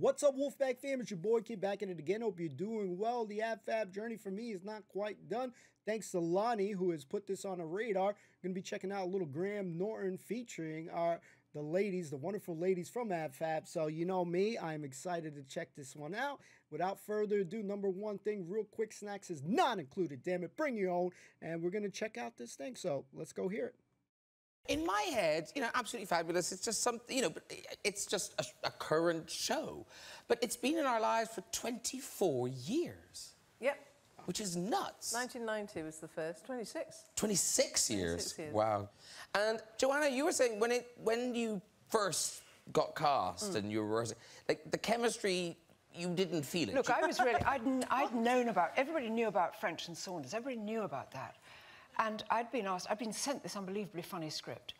What's up, Wolfpack fam? It's your boy Kid back at it again. Hope you're doing well. The AbFab journey for me is not quite done. Thanks to Lonnie, who has put this on a radar. Going to be checking out a little Graham Norton featuring the ladies, the wonderful ladies from AbFab. So you know me, I'm excited to check this one out. Without further ado, number one thing, real quick snacks is not included. Damn it, bring your own. And we're going to check out this thing. So let's go hear it. In my head, you know, absolutely fabulous. It's just something, you know, but it's just a current show. But it's been in our lives for 24 years. Yep. Which is nuts. 1990 was the first. 26. 26 years. 26 years. Wow. And Joanna, you were saying when you first got cast and you were like the chemistry, you didn't feel it. Look, I was really, I'd known about, everybody knew about French and Saunders. Everybody knew about that. And I'd been sent this unbelievably funny script.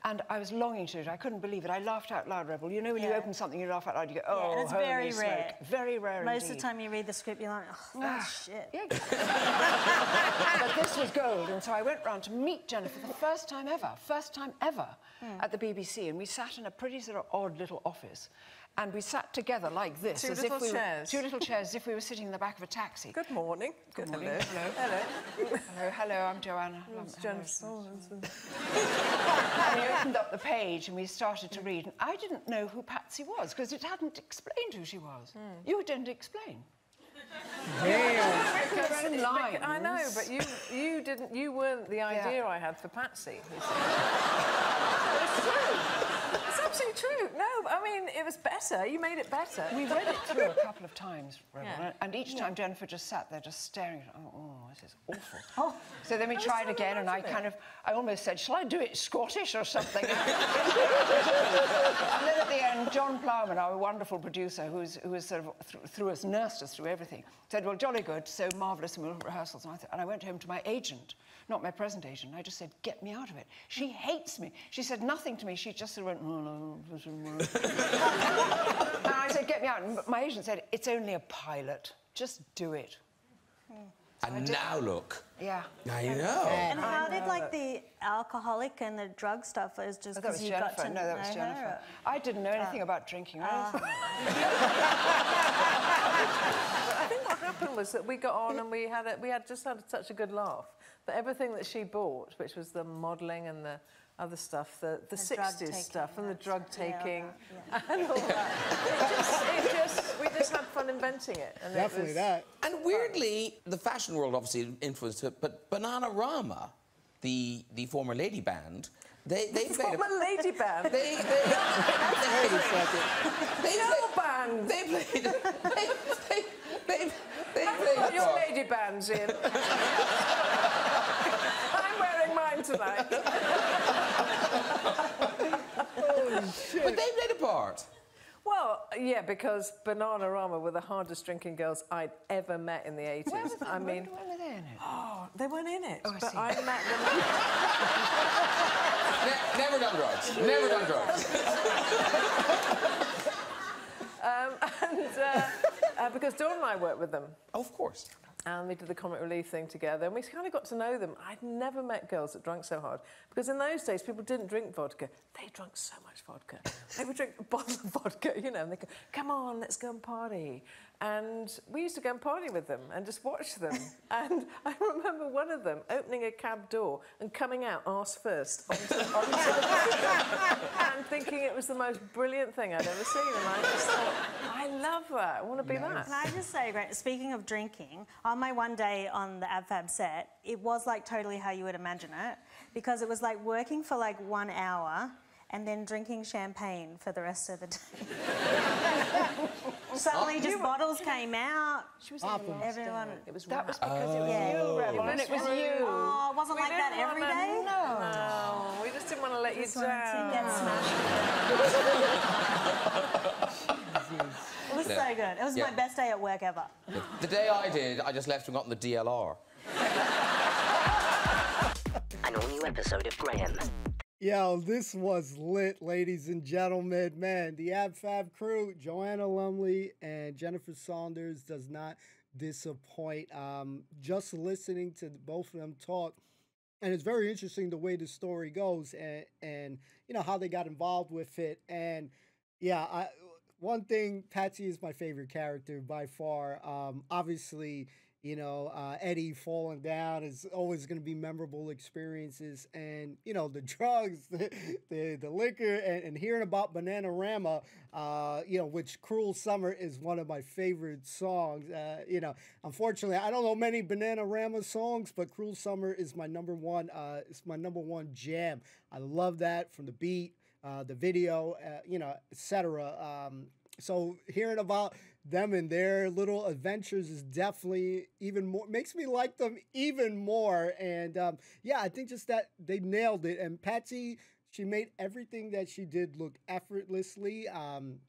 And I was longing to do it. I couldn't believe it. I lauged out loud, Rebel. You know when you open something, you laugh out loud, you go, oh, and it's very rare. Very rare Most indeed. of the time you read the script, you're like, oh, that's shit. Yeah. But this was gold, and so I went round to meet Jennifer the first time ever at the BBC, and we sat in a pretty sort of odd little office. And we sat together like this. Two little chairs. Two little chairs, as if we were sitting in the back of a taxi. Good morning. Good morning. Hello. Hello. Hello, hello, I'm Joanna. It's Jennifer. And he opened up the page and we started to read. And I didn't know who Patsy was, because it hadn't explained who she was. You didn't explain. Damn. I know, but you didn't. You weren't the idea I had for Patsy. It's true. It's absolutely true. No, I mean, it was better. You made it better. We read it through a couple of times, Rebel, and each time Jennifer just sat there just staring at it. Oh, this is awful. So then we tried again, and I almost said, shall I do it Scottish or something? And then at the end, John Plowman, our wonderful producer, who was sort of nursed us through everything, said, well, jolly good, so marvellous, and we'll have rehearsals. And I went home to my agent, not my present agent. I just said, get me out of it. She hates me. She said nothing to me. She just sort of went, oh, no. And I said, get me out. And my agent said, it's only a pilot. Just do it. And now look. Yeah. I know. And how did, like, the alcoholic and the drug stuff was just because you got to know No, that was Jennifer. her? I didn't know anything about drinking or anything. I think what happened was that we got on and we had just had such a good laugh. But everything that she bought, which was the modelling and the other stuff, the 60s stuff and the drug taking and all that. We just had fun inventing it. And Definitely that. And weirdly, the fashion world obviously influenced it, but Bananarama, the former lady band, they played former lady band? They played your lady bands in. I'm wearing mine tonight. Holy shit. But they played a part. Well, yeah, because Bananarama were the hardest drinking girls I'd ever met in the 80s. Where was that? I mean, when were they in it? oh, they weren't in it. Oh, I but see. I met them. Never done drugs. Never done drugs. Because Dawn and I worked with them. Oh, of course. And we did the comic relief thing together, and we kind of got to know them. I'd never met girls that drank so hard, because in those days, people didn't drink vodka. They drank so much vodka. They would drink a bottle of vodka, you know, and they'd go, come on, let's go and party. And we used to go and party with them and just watch them. And I remember one of them opening a cab door and coming out arse first onto the and thinking it was the most brilliant thing I'd ever seen. And I just thought, I love that. I want to be that. Can I just say, speaking of drinking, on my one day on the AbFab set, it was like totally how you would imagine it, because it was like working for like 1 hour and then drinking champagne for the rest of the day. Suddenly just bottles came out. She was everyone. It was That was rap. because it was you, Rebel, and it was you. Oh, it wasn't like that every day? No, we just didn't want to let you down. Get smashed. It was so good. It was my best day at work ever. The day I did, I just left and got in the DLR. An all-new episode of Graham. Yo, this was lit, ladies and gentlemen. Man, the AbFab crew, Joanna Lumley and Jennifer Saunders, does not disappoint. Just listening to both of them talk, and it's very interesting the way the story goes, and you know how they got involved with it. And yeah, one thing, Patsy is my favorite character by far. Obviously, you know, Eddie falling down is always going to be memorable experiences, and you know, the drugs, the liquor, and hearing about Bananarama, you know, which "Cruel Summer" is one of my favorite songs. You know, unfortunately, I don't know many Bananarama songs, but "Cruel Summer" is my number one. It's my number one jam. I love that from the beat, the video, you know, etc. So hearing about them and their little adventures is definitely even more, makes me like them even more. And yeah, I think just that they nailed it. And Patsy, she made everything that she did look effortlessly. You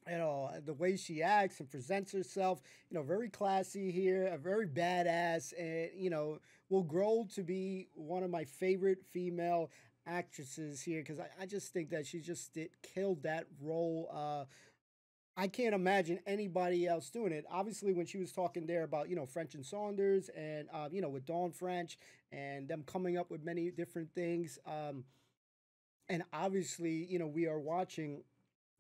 know, the way she acts and presents herself, you know, very classy here, a very badass, and, you know, will grow to be one of my favorite female actresses here because I just think that she just killed that role. I can't imagine anybody else doing it. Obviously, when she was talking there about, you know, French and Saunders and, you know, with Dawn French and them coming up with many different things. And obviously, you know, we are watching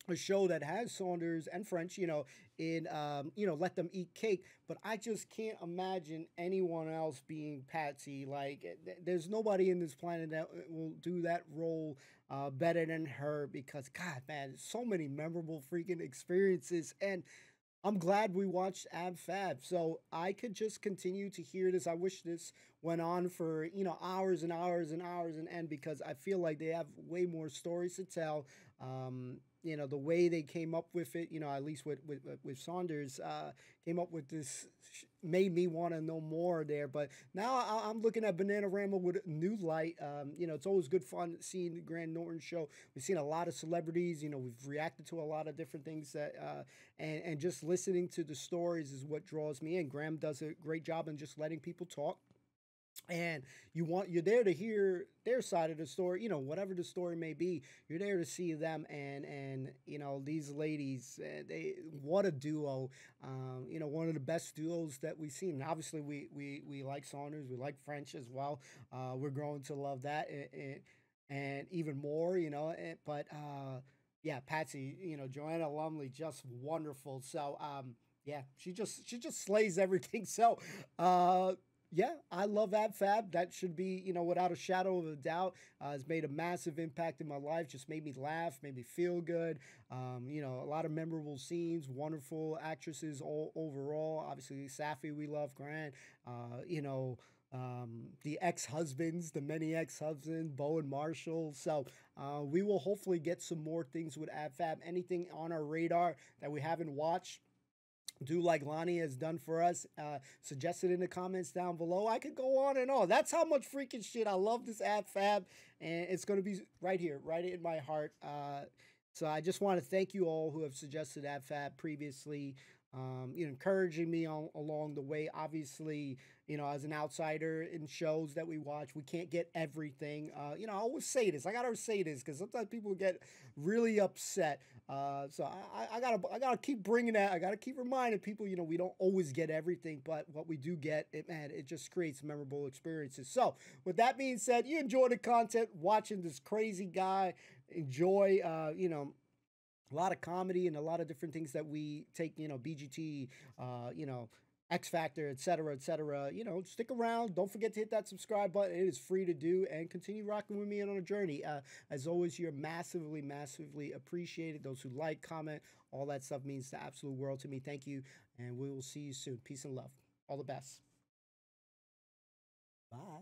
a show that has Saunders and French, you know, in, you know, Let Them Eat Cake. But I just can't imagine anyone else being Patsy. Like, there's nobody in this planet that will do that role better than her because, God, man, so many memorable freaking experiences. And I'm glad we watched Ab Fab. So I could just continue to hear this. I wish this went on for, you know, hours and hours and hours and end because I feel like they have way more stories to tell. You know, the way they came up with it, you know, at least with Saunders, came up with this, made me want to know more there. But now I'm looking at Bananarama with a new light. You know, it's always good fun seeing the Graham Norton show. We've seen a lot of celebrities, you know, we've reacted to a lot of different things that, and just listening to the stories is what draws me in. Graham does a great job in just letting people talk. And you're there to hear their side of the story, you know, whatever the story may be. You're there to see them, and you know, these ladies, what a duo. You know, one of the best duos that we've seen. And obviously, we like Saunders, we like French as well. We're growing to love that, and even more, you know. But yeah, Patsy, you know, Joanna Lumley, just wonderful. So yeah, she just slays everything. So yeah, I love Ab Fab. That should be, you know, without a shadow of a doubt, has made a massive impact in my life. Just made me laugh, made me feel good. You know, a lot of memorable scenes, wonderful actresses all overall. Obviously, Safi, we love Grant. You know, the ex-husbands, the many ex-husbands, Bo and Marshall. So we will hopefully get some more things with Ab Fab. Anything on our radar that we haven't watched, do like Lonnie has done for us. Suggest it in the comments down below. I could go on and on. That's how much freaking shit I love this Ab Fab, and it's going to be right here, right in my heart. So I just want to thank you all who have suggested Ab Fab previously. You know, encouraging me along the way. Obviously, you know, as an outsider in shows that we watch, we can't get everything. You know, I always say this. I gotta say this because sometimes people get really upset. So I gotta keep bringing that. I gotta keep reminding people. You know, we don't always get everything, but what we do get, it just creates memorable experiences. So with that being said, you enjoy the content, watching this crazy guy enjoy. You know, a lot of comedy and a lot of different things that we take, you know, BGT, you know, X Factor, etc., etc. You know, stick around. Don't forget to hit that subscribe button. It is free to do, and continue rocking with me on a journey. As always, you're massively, massively appreciated. Those who like, comment, all that stuff means the absolute world to me. Thank you, and we will see you soon. Peace and love. All the best. Bye.